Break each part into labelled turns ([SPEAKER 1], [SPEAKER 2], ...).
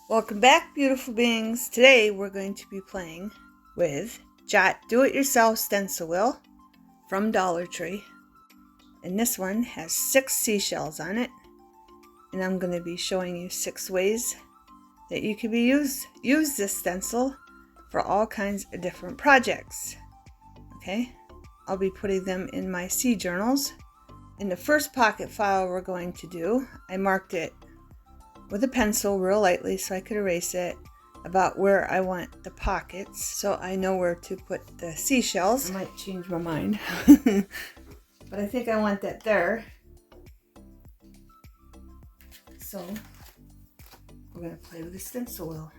[SPEAKER 1] Welcome back, beautiful beings. Today we're going to be playing with Jot Do-It-Yourself Stencil Wheel from Dollar Tree. And this one has 6 seashells on it. And I'm going to be showing you 6 ways that you can use this stencil for all kinds of different projects. Okay, I'll be putting them in my sea journals. In the first pocket file we're going to do, I marked it with a pencil real lightly so I could erase it about where I want the pockets, so I know where to put the seashells. I might change my mind, but I think I want that there. So we're going to play with the stencil wheel,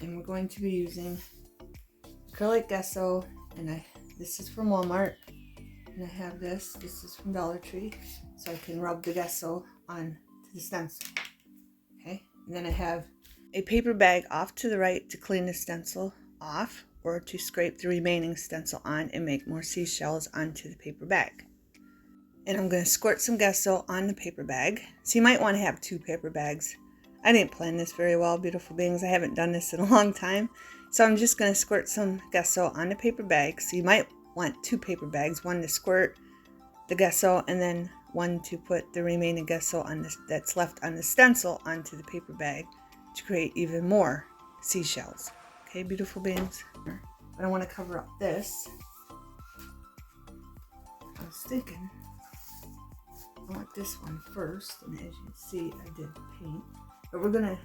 [SPEAKER 1] and we're going to be using acrylic gesso, and this is from Walmart, and I have this is from Dollar Tree, so I can rub the gesso on the stencil. Okay, and then I have a paper bag off to the right to clean the stencil off, or to scrape the remaining stencil on and make more seashells onto the paper bag. And I'm going to squirt some gesso on the paper bag. So you might want to have 2 paper bags. I didn't plan this very well, beautiful beings. I haven't done this in a long time. So I'm just going to squirt some gesso on the paper bag. So you might want 2 paper bags, one to squirt the gesso and then one to put the remaining gesso on this that's left on the stencil onto the paper bag to create even more seashells. Okay, beautiful beings. But I want to cover up this. I was thinking I want this one first, and as you can see, I did paint. But we're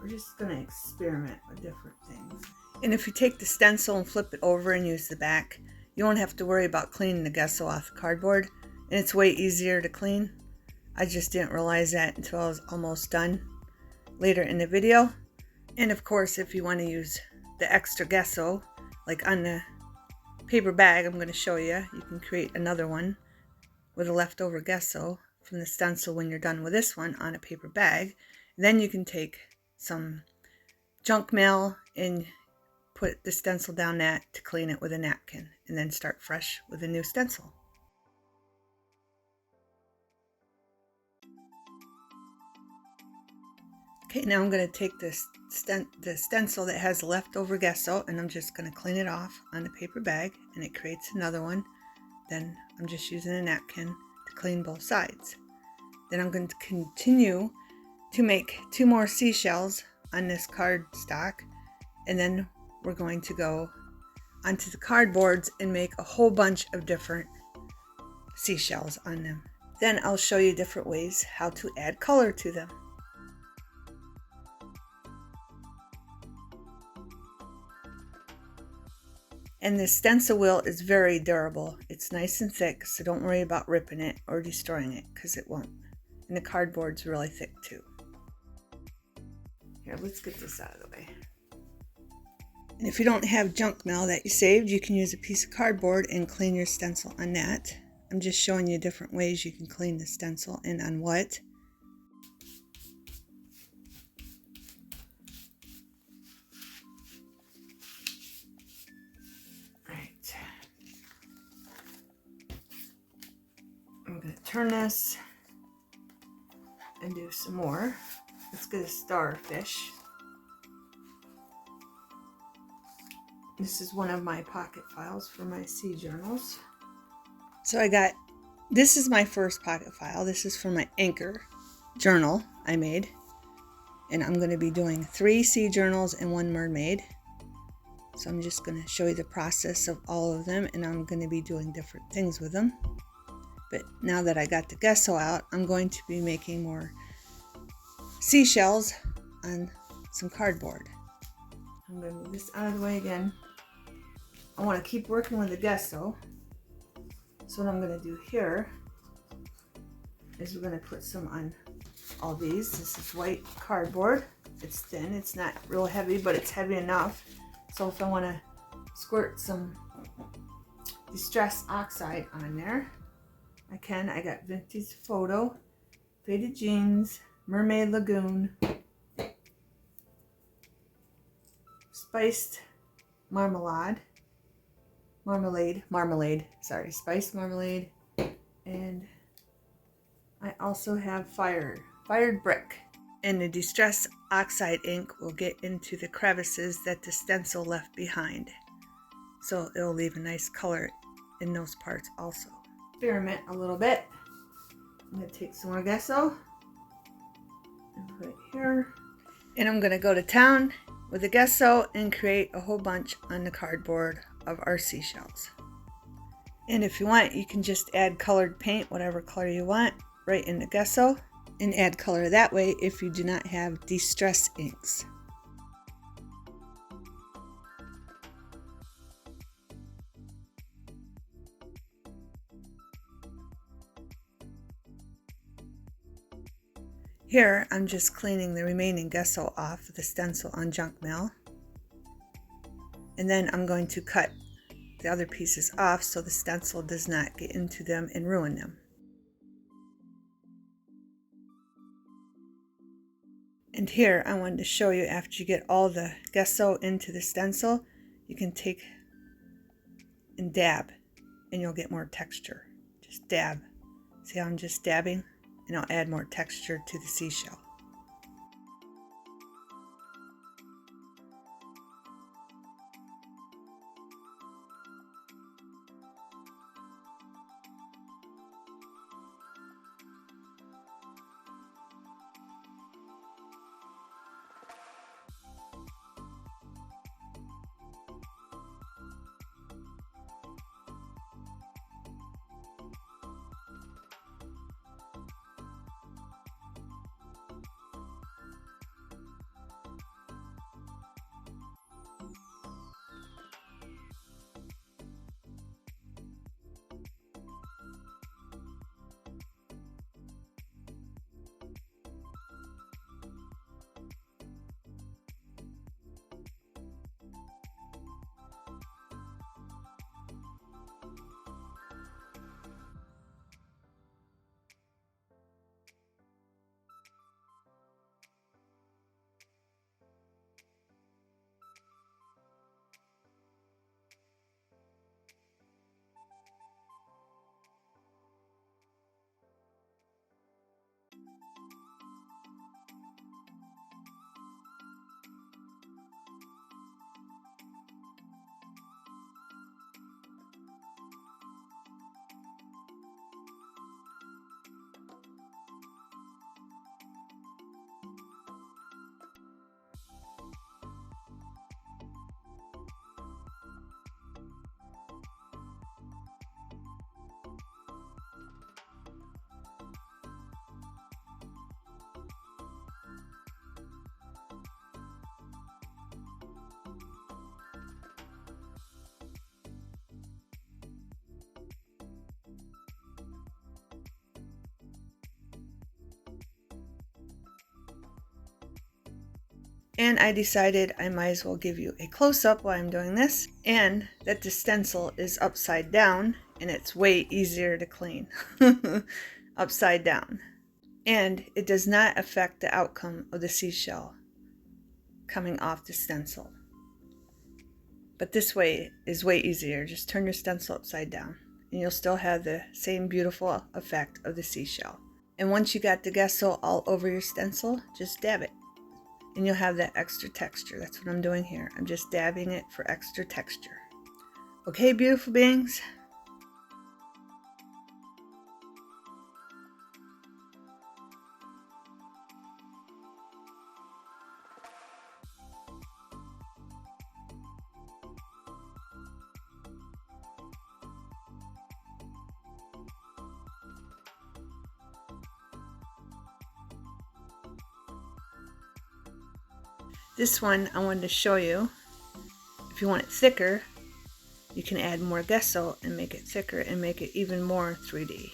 [SPEAKER 1] just gonna experiment with different things. And if you take the stencil and flip it over and use the back, you won't have to worry about cleaning the gesso off the cardboard, and it's way easier to clean. I just didn't realize that until I was almost done later in the video. And of course, if you want to use the extra gesso, like on the paper bag I'm going to show you, you can create another one with a leftover gesso from the stencil when you're done with this one on a paper bag. Then you can take some junk mail and put the stencil down that to clean it with a napkin, and then start fresh with a new stencil. Okay, now I'm going to take the stencil that has leftover gesso, and I'm just going to clean it off on the paper bag, and it creates another one. Then I'm just using a napkin to clean both sides. Then I'm going to continue to make 2 more seashells on this cardstock, and then we're going to go onto the cardboards and make a whole bunch of different seashells on them. Then I'll show you different ways how to add color to them. And this stencil wheel is very durable. It's nice and thick, so don't worry about ripping it or destroying it, because it won't. And the cardboard's really thick too. Here, let's get this out of the way. And if you don't have junk mail that you saved, you can use a piece of cardboard and clean your stencil on that. I'm just showing you different ways you can clean the stencil and on what. Alright. I'm going to turn this and do some more. Let's get a starfish. This is one of my pocket files for my sea journals. So this is my first pocket file. This is for my anchor journal I made. And I'm going to be doing 3 sea journals and 1 mermaid. So I'm just going to show you the process of all of them, and I'm going to be doing different things with them. But now that I got the gesso out, I'm going to be making more seashells on some cardboard. I'm going to move this out of the way again. I want to keep working with the gesso. So what I'm going to do here is we're going to put some on all these. This is white cardboard. It's thin. It's not real heavy, but it's heavy enough. So if I want to squirt some Distress Oxide on there, I can. I got Vintage Photo, Faded Jeans, Mermaid Lagoon, Spiced Marmalade, spiced marmalade, and I also have fired brick. And the Distress Oxide ink will get into the crevices that the stencil left behind. So it'll leave a nice color in those parts also. Experiment a little bit. I'm going to take some more gesso and put it here. And I'm going to go to town with the gesso and create a whole bunch on the cardboard of our seashells. And if you want, you can just add colored paint, whatever color you want, right in the gesso, and add color that way if you do not have distress inks. Here, I'm just cleaning the remaining gesso off the stencil on junk mail. And then I'm going to cut the other pieces off so the stencil does not get into them and ruin them. And here, I wanted to show you after you get all the gesso into the stencil, you can take and dab and you'll get more texture. Just dab. See how I'm just dabbing? And I'll add more texture to the seashell. And I decided I might as well give you a close-up while I'm doing this, and that the stencil is upside down and it's way easier to clean upside down. And it does not affect the outcome of the seashell coming off the stencil. But this way is way easier. Just turn your stencil upside down and you'll still have the same beautiful effect of the seashell. And once you got the gesso all over your stencil, just dab it. And you'll have that extra texture. That's what I'm doing here. I'm just dabbing it for extra texture. Okay, beautiful beings? This one I wanted to show you. If you want it thicker, you can add more gesso and make it thicker and make it even more 3D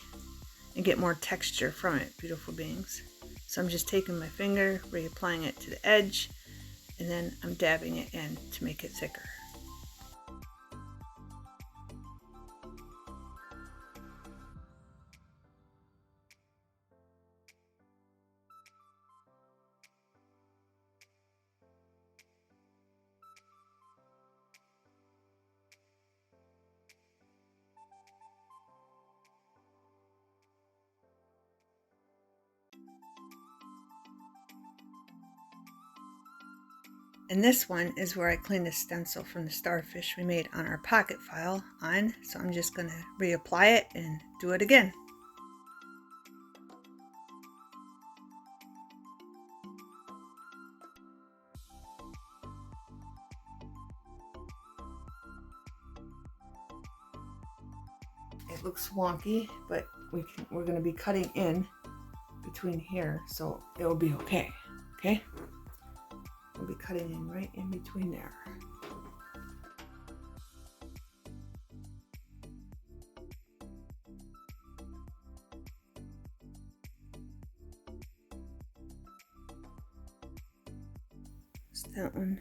[SPEAKER 1] and get more texture from it, beautiful beings. So I'm just taking my finger, reapplying it to the edge, and then I'm dabbing it in to make it thicker. And this one is where I cleaned the stencil from the starfish we made on our pocket file on. So I'm just going to reapply it and do it again. It looks wonky, but we're going to be cutting in between here, so it'll be okay. Okay? We'll be cutting in right in between there. Just that one.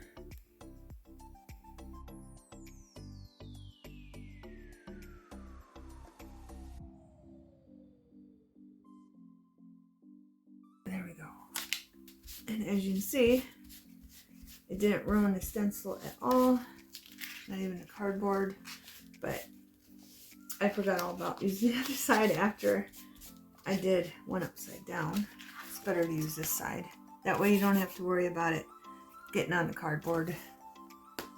[SPEAKER 1] There we go. And as you can see, it didn't ruin the stencil at all, not even the cardboard, but I forgot all about using the other side after I did one upside down. It's better to use this side. That way you don't have to worry about it getting on the cardboard.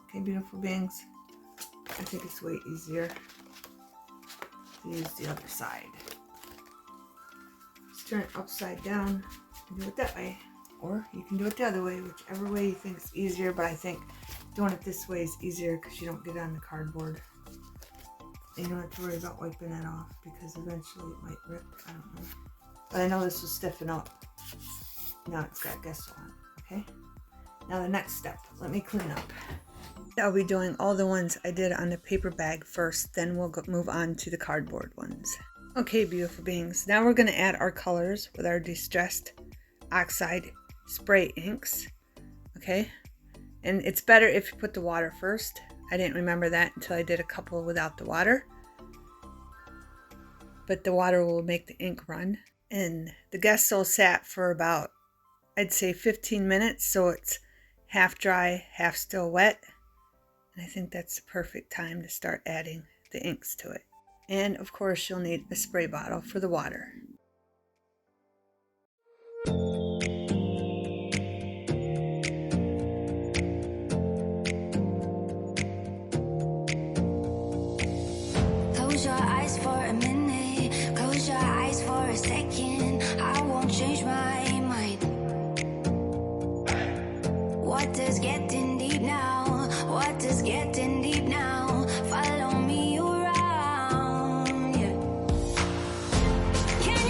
[SPEAKER 1] Okay, beautiful beings. I think it's way easier to use the other side. Just turn it upside down and do it that way. Or you can do it the other way, whichever way you think is easier, but I think doing it this way is easier because you don't get on the cardboard. And you don't have to worry about wiping that off because eventually it might rip. I don't know. But I know this will stiffen up. Now it's got gesso on, okay? Now the next step, let me clean up. I'll be doing all the ones I did on the paper bag first, then we'll move on to the cardboard ones. Okay, beautiful beings. Now we're going to add our colors with our distressed oxide spray inks. Okay, and it's better if you put the water first. I didn't remember that until I did a couple without the water, but the water will make the ink run. And the gesso sat for about, I'd say 15 minutes, so it's half dry, half still wet, and I think that's the perfect time to start adding the inks to it. And of course you'll need a spray bottle for the water.
[SPEAKER 2] Close your eyes for a minute, close your eyes for a second. I won't change my mind. Water's getting deep now, water's getting deep now. Follow me around, yeah. Can't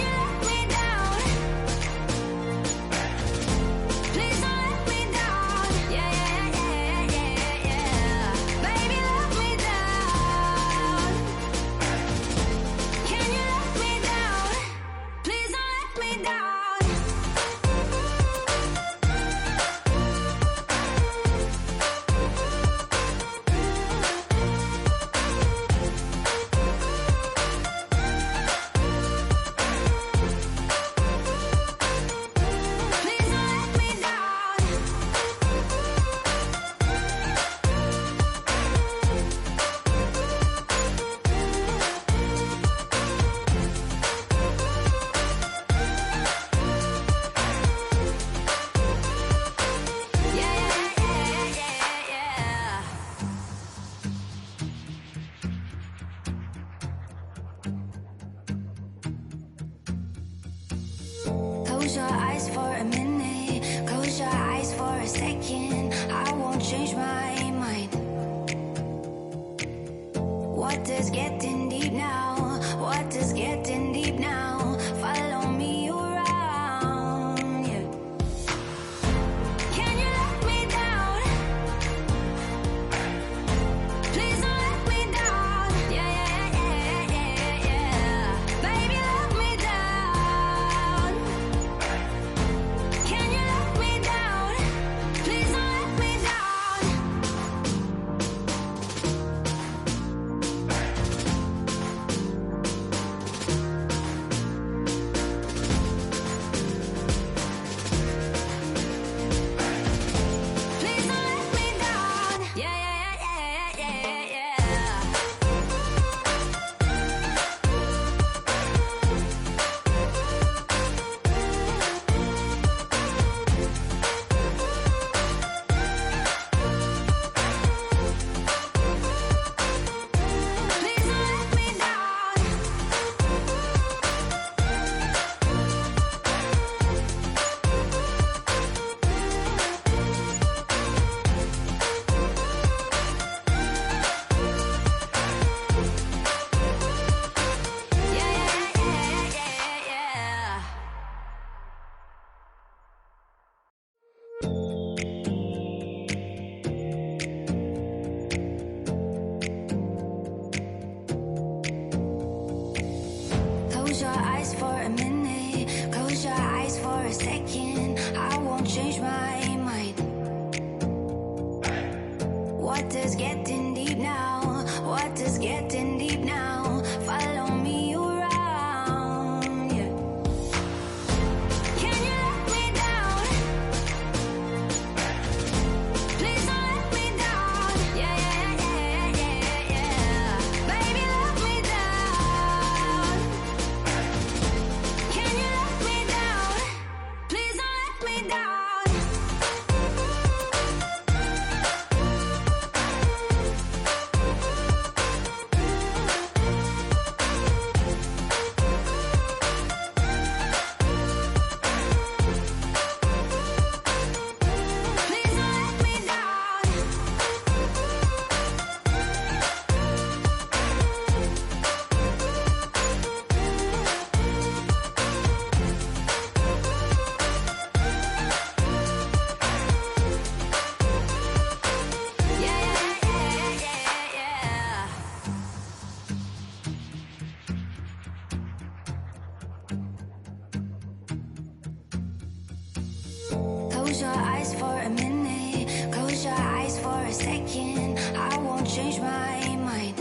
[SPEAKER 2] Close your eyes for a minute. Close your eyes for a second. I won't change my mind.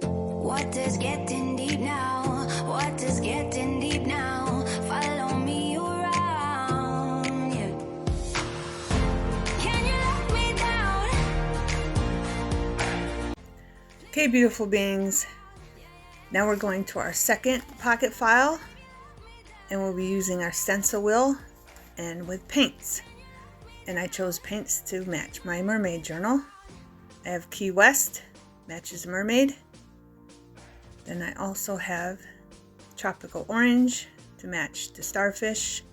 [SPEAKER 2] Water's getting deep now. Water's getting deep now. Follow me around. Yeah. Can you let me down?
[SPEAKER 1] Okay, beautiful beings. Now we're going to our second pocket file, and we'll be using our stencil wheel and with paints. And I chose paints to match my mermaid journal. I have Key West, matches mermaid. Then I also have tropical orange to match the starfish.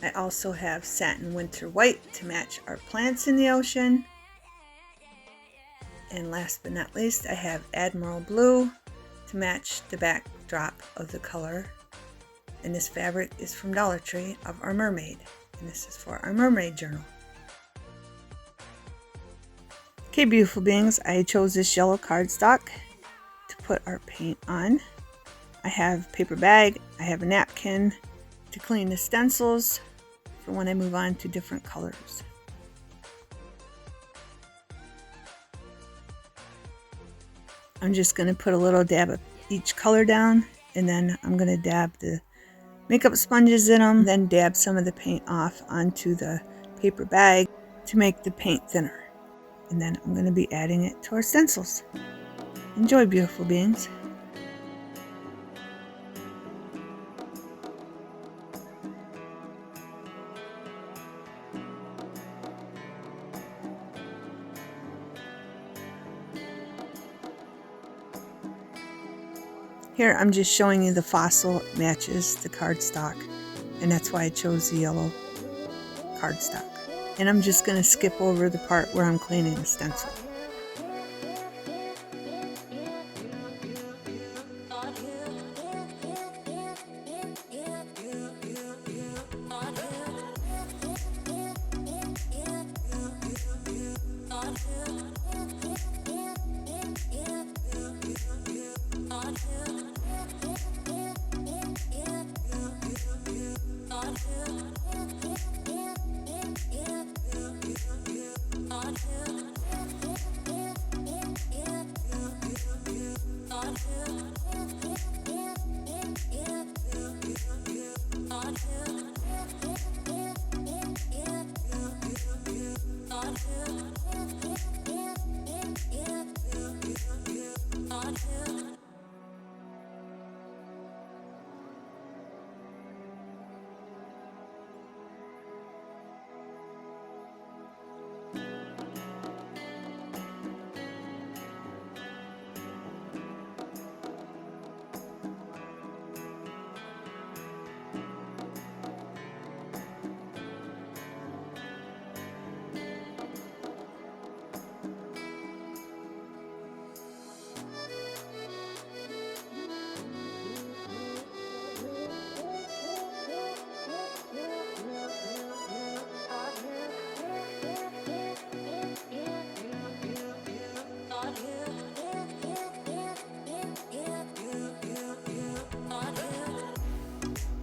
[SPEAKER 1] I also have satin winter white to match our plants in the ocean. And last but not least, I have Admiral Blue to match the backdrop of the color. And this fabric is from Dollar Tree of our mermaid. And this is for our mermaid journal. Okay, beautiful beings, I chose this yellow cardstock to put our paint on. I have a paper bag, I have a napkin to clean the stencils for when I move on to different colors. I'm just going to put a little dab of each color down, and then I'm going to dab the makeup sponges in them, then dab some of the paint off onto the paper bag to make the paint thinner. And then I'm going to be adding it to our stencils. Enjoy, beautiful beings. Here I'm just showing you the fossil matches the cardstock, and that's why I chose the yellow cardstock. And I'm just going to skip over the part where I'm cleaning the stencil.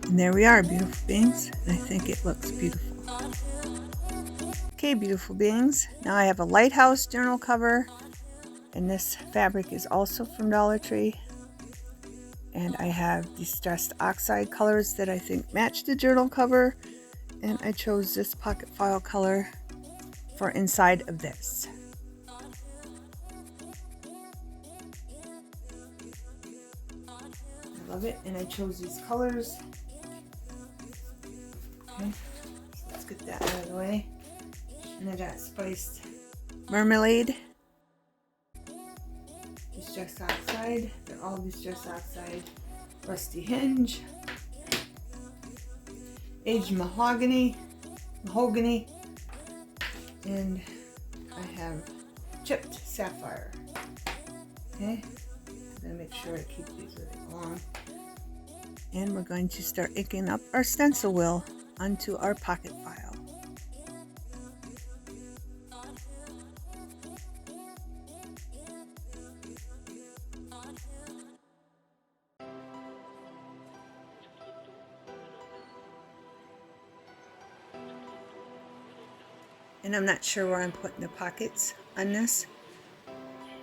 [SPEAKER 1] And there we are, beautiful beings. And I think it looks beautiful. Okay, beautiful beings. Now I have a lighthouse journal cover. And this fabric is also from Dollar Tree. And I have distressed oxide colors that I think match the journal cover. And I chose this pocket file color for inside of this. I love it, and I chose these colors. Okay, so let's get that out of the way. And I got spiced marmalade, distress oxide. They're all distress oxide. Rusty hinge, aged mahogany, and I have chipped sapphire. Okay, I'm gonna make sure I keep these really long. And we're going to start inking up our stencil wheel onto our pocket file. and I'm not sure where I'm putting the pockets on this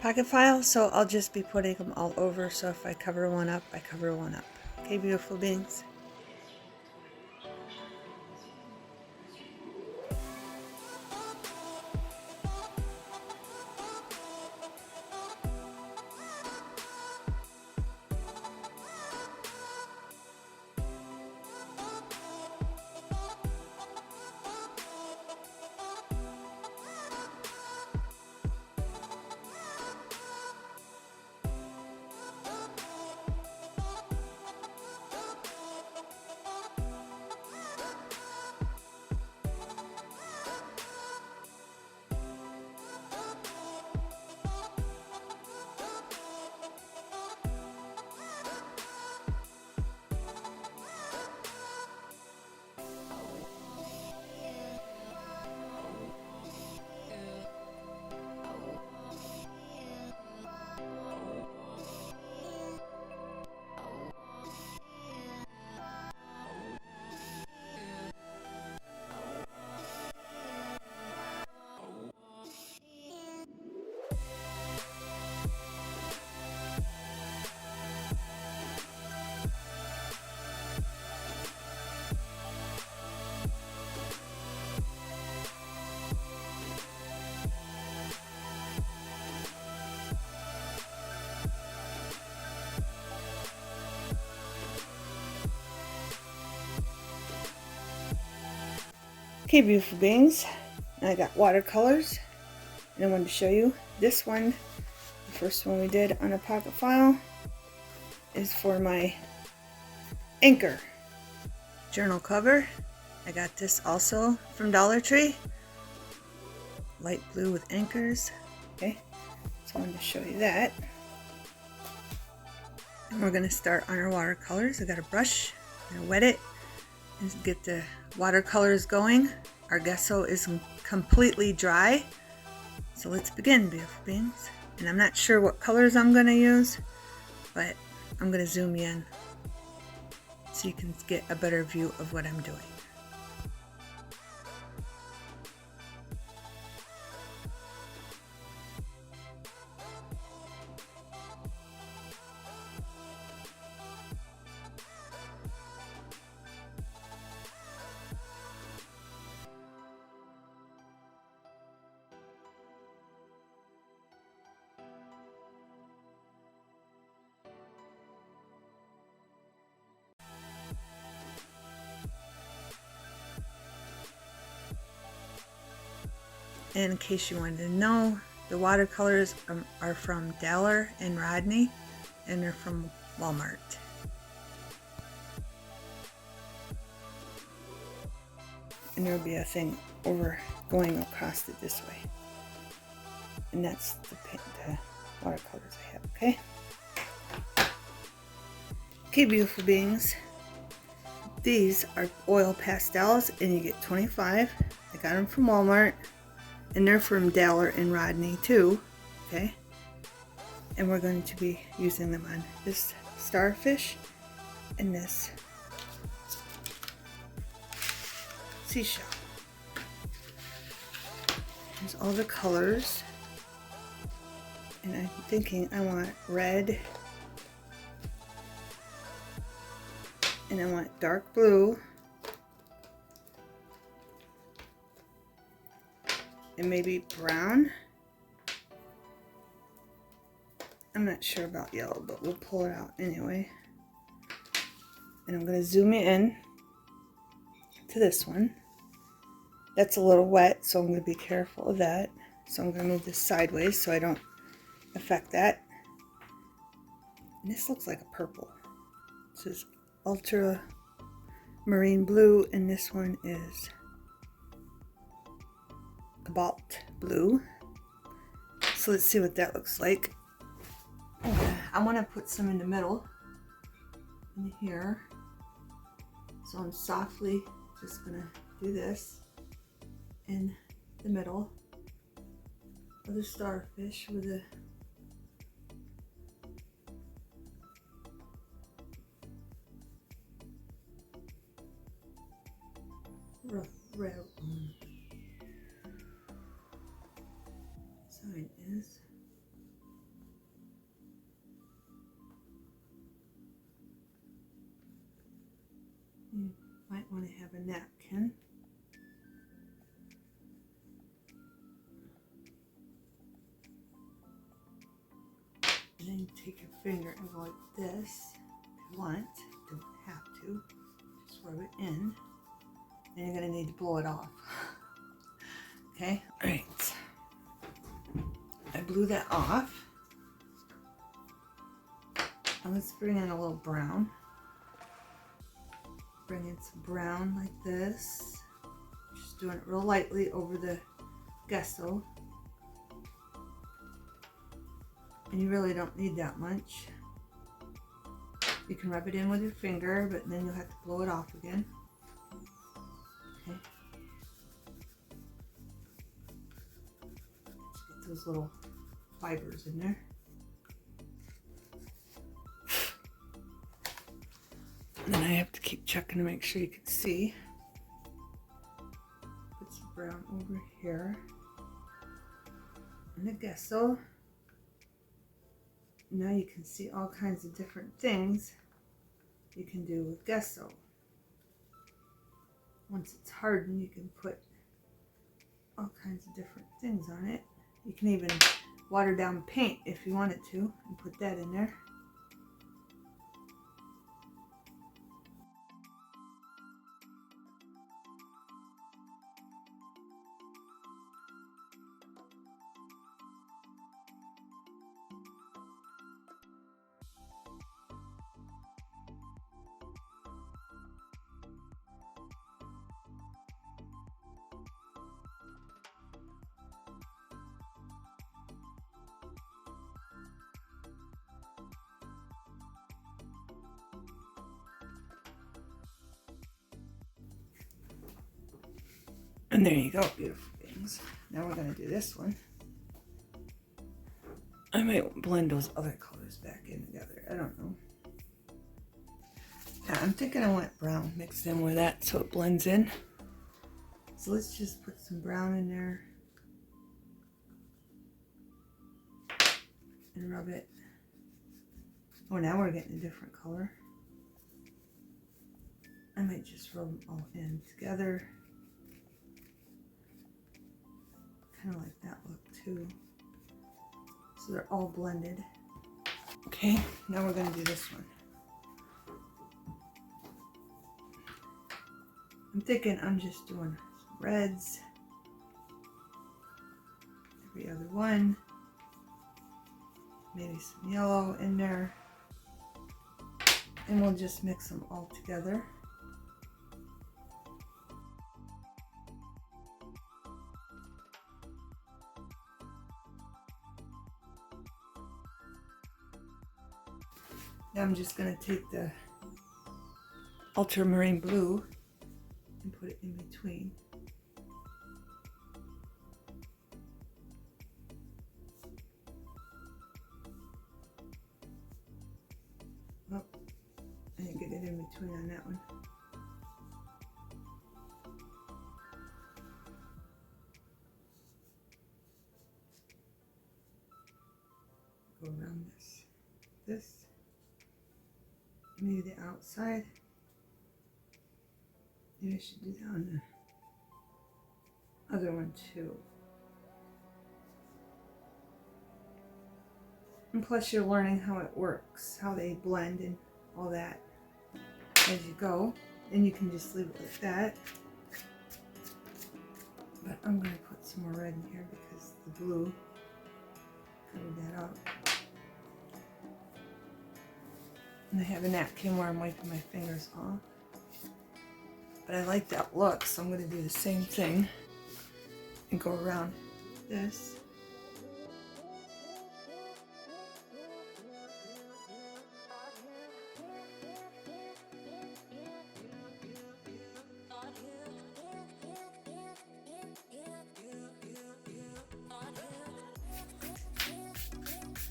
[SPEAKER 1] pocket file, so I'll just be putting them all over. So if I cover one up, I cover one up. Okay, beautiful beings. Okay, beautiful beings, I got watercolors, and I wanted to show you this one. The first one we did on a pocket file is for my anchor journal cover. I got this also from Dollar Tree, light blue with anchors. Okay, so I wanted to show you that. And we're going to start on our watercolors. I got a brush, I'm going to wet it and get the watercolors going. Our gesso is completely dry, so let's begin, beautiful beings. And I'm not sure what colors I'm going to use, but I'm going to zoom you in so you can get a better view of what I'm doing. And in case you wanted to know, the watercolors are from Dollar and Rodney, and they're from Walmart. And there'll be a thing over going across it this way. And that's the watercolors I have, okay? Okay, beautiful beings. These are oil pastels, and you get 25. I got them from Walmart. And they're from Dollar and Rodney too, okay? And we're going to be using them on this starfish and this seashell. There's all the colors. And I'm thinking I want red. And I want dark blue. And maybe brown. I'm not sure about yellow, but we'll pull it out anyway. And I'm going to zoom in to this one. That's a little wet, so I'm going to be careful of that. So I'm going to move this sideways so I don't affect that. And this looks like a purple. This is ultra marine blue, and this one is cobalt blue. So let's see what that looks like. I want to put some in the middle in here, so I'm softly just gonna do this in the middle of the starfish with a red. You might want to have a napkin. And then you take your finger and go like this if you want. Don't have to. Just rub it in. Then you're going to need to blow it off. Okay? Alright. I blew that off. And let's bring in a little brown. Bring in some brown like this. Just doing it real lightly over the gesso. And you really don't need that much. You can rub it in with your finger, but then you'll have to blow it off again. Okay. Just get those little fibers in there. And then I have to keep checking to make sure you can see. Put some brown over here. And the gesso. Now you can see all kinds of different things you can do with gesso. Once it's hardened, you can put all kinds of different things on it. You can even water down paint if you wanted to and put that in there. And there you go, beautiful things. Now we're going to do this one. I might blend those other colors back in together. I don't know. Yeah, I'm thinking I want brown mixed in with that so it blends in. So let's just put some brown in there. And rub it. Oh, now we're getting a different color. I might just rub them all in together. Kind of like that look too. So they're all blended. Okay, now we're going to do this one. I'm thinking I'm just doing some reds. Every other one. Maybe some yellow in there. And we'll just mix them all together. Now I'm just going to take the ultramarine blue and put it in between. Oh, I didn't get it in between on that one. Go around this. Maybe the outside. Maybe I should do that on the other one too. And plus you're learning how it works, how they blend and all that as you go. And you can just leave it like that. But I'm going to put some more red in here because the blue covered that up. And I have a napkin where I'm wiping my fingers off. But I like that look, so I'm going to do the same thing and go around this.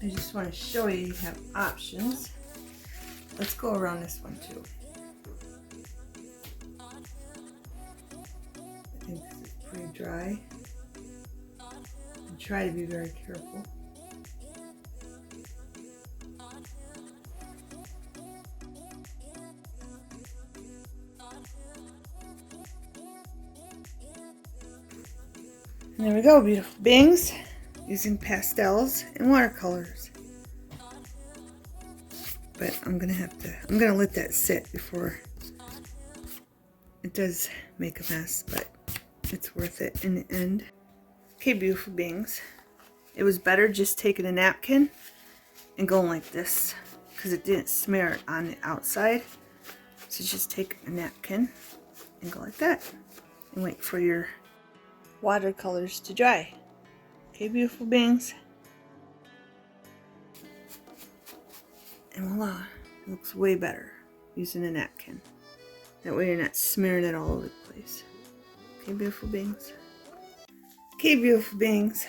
[SPEAKER 1] I just want to show you have options. Let's go around this one too. I think this is pretty dry. And try to be very careful. And there we go, beautiful beings, using pastels and watercolors. But I'm gonna let that sit before it does make a mess, but it's worth it in the end. Okay, beautiful beings. It was better just taking a napkin and going like this because it didn't smear it on the outside. So just take a napkin and go like that and wait for your watercolors to dry. Okay, beautiful beings. And voila, it looks way better using a napkin. That way you're not smearing it all over the place. Okay, beautiful beings. Okay, beautiful beings.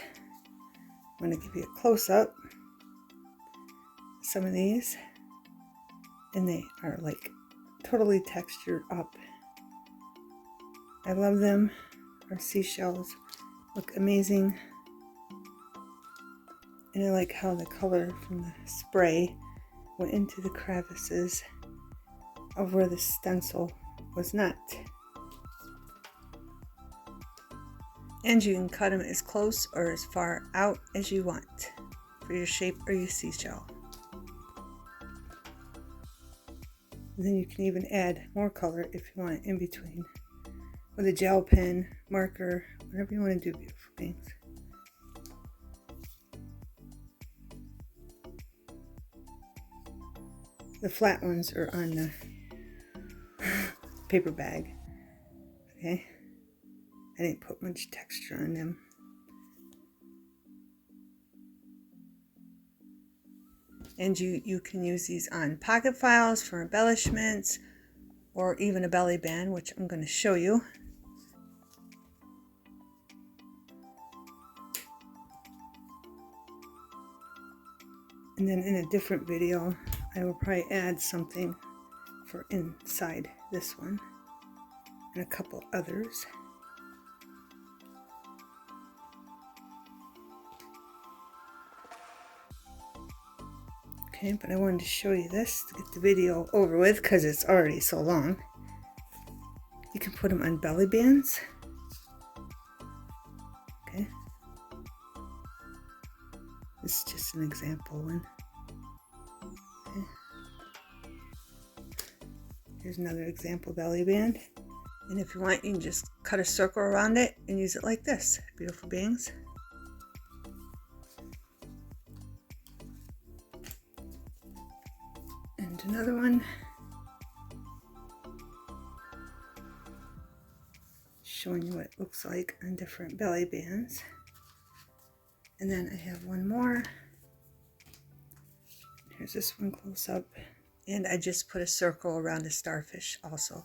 [SPEAKER 1] I'm going to give you a close-up. Some of these. And they are like totally textured up. I love them. Our seashells look amazing. And I like how the color from the spray went into the crevices of where the stencil was not. And you can cut them as close or as far out as you want for your shape or your seashell. And then you can even add more color if you want it in between with a gel pen, marker, whatever you want to do, beautiful beings. The flat ones are on the paper bag. Okay, I didn't put much texture on them. And you can use these on pocket files for embellishments or even a belly band, which I'm going to show you. And then in a different video, I will probably add something for inside this one and a couple others. Okay, but I wanted to show you this to get the video over with because it's already so long. You can put them on belly bands. Okay. This is just an example one. Okay. Here's another example belly band. And if you want, you can just cut a circle around it and use it like this, beautiful beings. And another one. Showing you what it looks like on different belly bands. And then I have one more. Here's this one close up. And I just put a circle around a starfish also.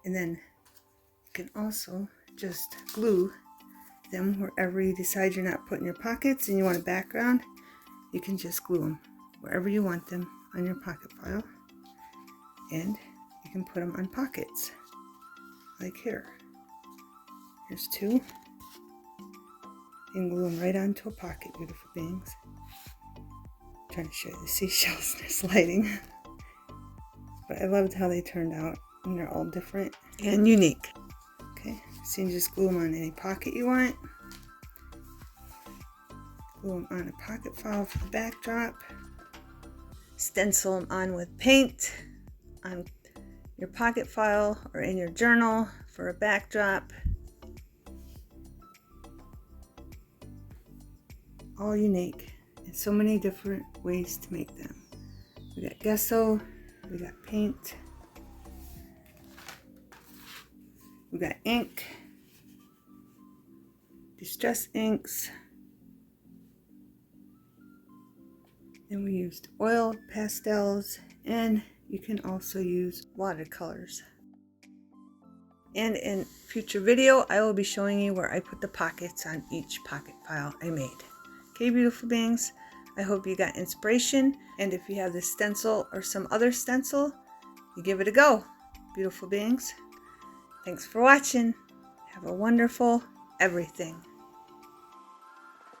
[SPEAKER 1] And then you can also just glue them wherever you decide you're not putting your pockets and you want a background. You can just glue them wherever you want them on your pocket file. And you can put them on pockets. Like here. Here's two. You can glue them right onto a pocket, beautiful beings. I'm trying to show you the seashells in this lighting. But I loved how they turned out. And they're all different and unique. Okay, so you can just glue them on any pocket you want. Glue them on a pocket file for the backdrop. Stencil them on with paint on your pocket file or in your journal for a backdrop. All unique and so many different ways to make them. We got gesso, we got paint, we got ink, distress inks, and we used oil, pastels, and you can also use watercolors. And in future video, I will be showing you where I put the pockets on each pocket file I made. Okay, beautiful beings, I hope you got inspiration, and if you have this stencil or some other stencil, you give it a go, beautiful beings. Thanks for watching. Have a wonderful everything.